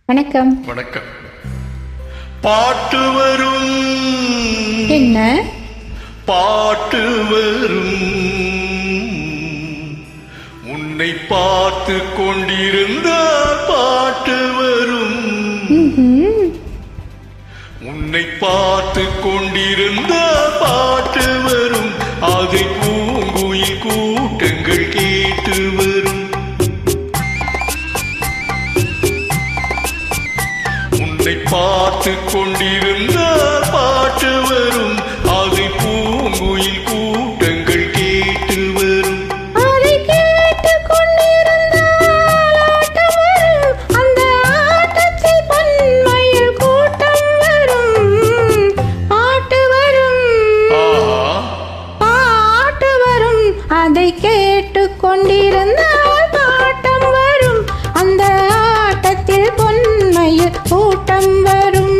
வணக்கம். வணக்கம். பாட்டு வரும், என்ன பாட்டு வரும், உன்னை பார்த்து கொண்டிருந்தால் பாட்டு வரும், உன்னை பார்த்து கொண்டிருந்தால் பாட்டு வரும், அதை பூங்குயில் கூட்டங்கள் கேட்டு வரும். உன்னை பார்த்து கொண்டிருந்தால் பாட்டு வரும், அதை பூங்குயில் கூட்டங்கள் கேட்டு வரும். அதை கேட்டு கொண்டிருந்தால் ஆட்டம் வரும், அந்த ஆட்டத்தில் பன்மயில் கூட்டம் வரும். பாட்டு வரும், பாட்டு வரும், அதை கேட்டு கொண்டிருந்தால் பாட்டம் வரும், அந்த ஆட்டத்தில் பொன்மயில் கூட்டம் வரும்.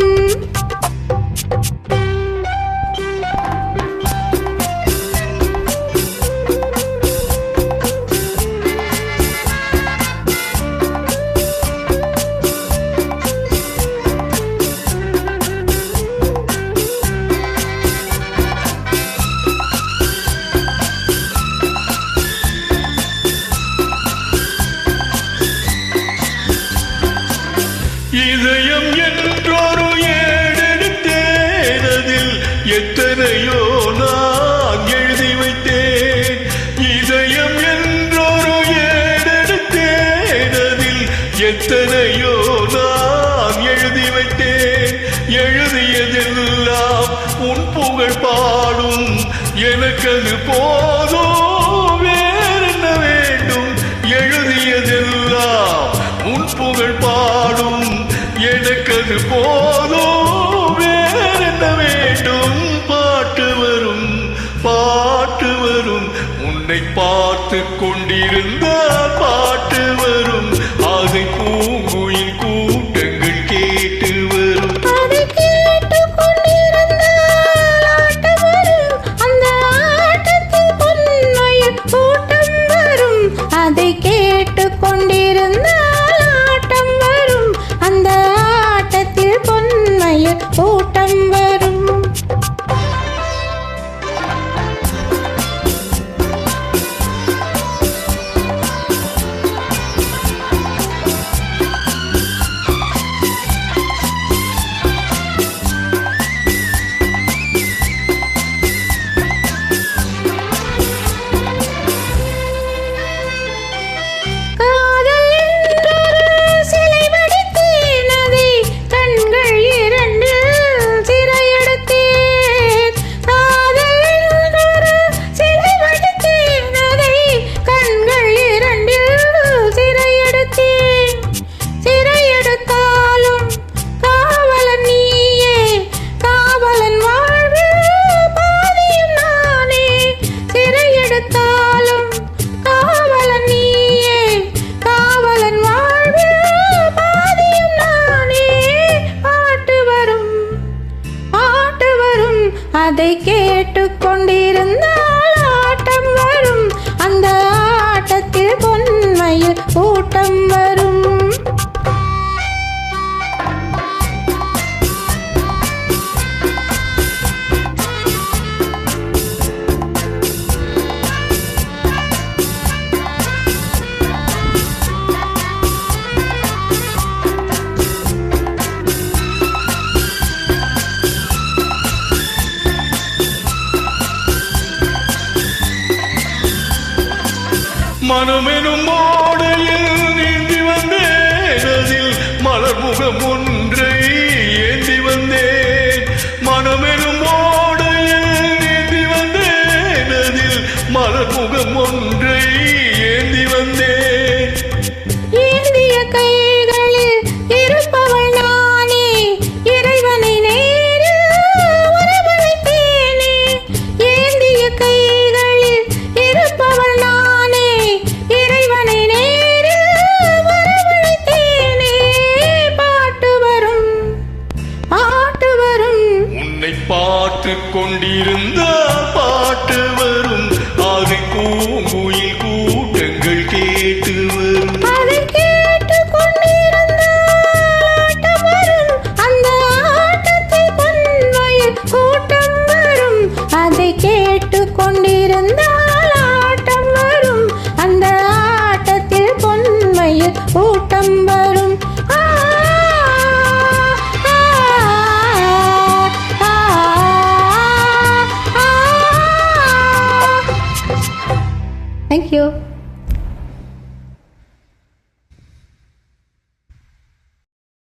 இதயம் என்றொரு ஏடெடுத்தேன், அதில் எத்தனையோ நான் எழுதி வைத்தேன். இதயம் என்றொரு ஏடெடுத்தேன், அதில் எத்தனையோ நான் எழுதி வைத்தேன். எழுதியதெல்லாம் உன் புகழ் பாடும், எனக்கது போதும், வேறென்ன வேண்டும். எழுதியதெல்லாம் உன் புகழ் பாடும், எனக்கது போதும், வேறென்ன வேண்டும். பாட்டு வரும், பாட்டு வரும், உன்னை பார்த்து கொண்டிருந்தால் பாட்டு வரும், அதை பூங்குயில் கூட்டங்கள் கேட்டு வரும். அதை கேட்டு கொண்டிருந்தால் ஆட்டம் வரும், அந்த ஆட்டத்தில் பொன்மயில் கூட்டம் வரும். அதை கேட்டு கொண்டிருந்தால் ஆட்டம் வரும், அந்த ஆட்டத்தில் பொன்மயில் கூட்டம் வரும். காதல் என்றொரு சிலை வடித்தேன், அதை கண்கள் இரண்டில் சிறையெடுத்தேன். காதல் என்றொரு சிலை வடித்தேன், அதை கண்கள் இரண்டில் சிறையெடுத்தேன். சிறையெடுத்தாலும் காவலன் நீயே, காவலன் வாழ்வில் பாதியும் நானே. சிறையெடுத்தாலும் காவலன் நீயே, காவலன் வாழ்வில் பாதியும் நானே. பாட்டு வரும், பாட்டு வரும், அதை கேட்டு கொண்டிருந்தால் ஆட்டம் வரும், அந்த ஆட்டத்தில் பொன்மயில் கூட்டம் வரும். மனமெனும் ஓடையில் நீந்தி வந்தேன், அதில் மலர்முகம் ஒன்றை ஏந்தி வந்தேன். மனமெனும் ஓடையில் நீந்தி வந்தேன், அதில் மலர்முகம் ஒன்றை ஏந்தி வந்தேன். ஏந்திய கைகளில் இருப்பவள் நானே, இறைவனை நேரில் வரவழைத்தேனே. ஏந்திய கைகளில் இருப்பவள் நானே, இறைவனை நேரில் வரவழைத்தேனே. பாட்டு வரும், பாட்டு வரும், உன்னை பார்த்து கொண்டிருந்தால் பாட்டு வரும், அதை பூங்குயில் கூட்டங்கள் கேட்டு வரும். அதை கேட்டு கொண்டிருந்தால் தேங்க்யூ.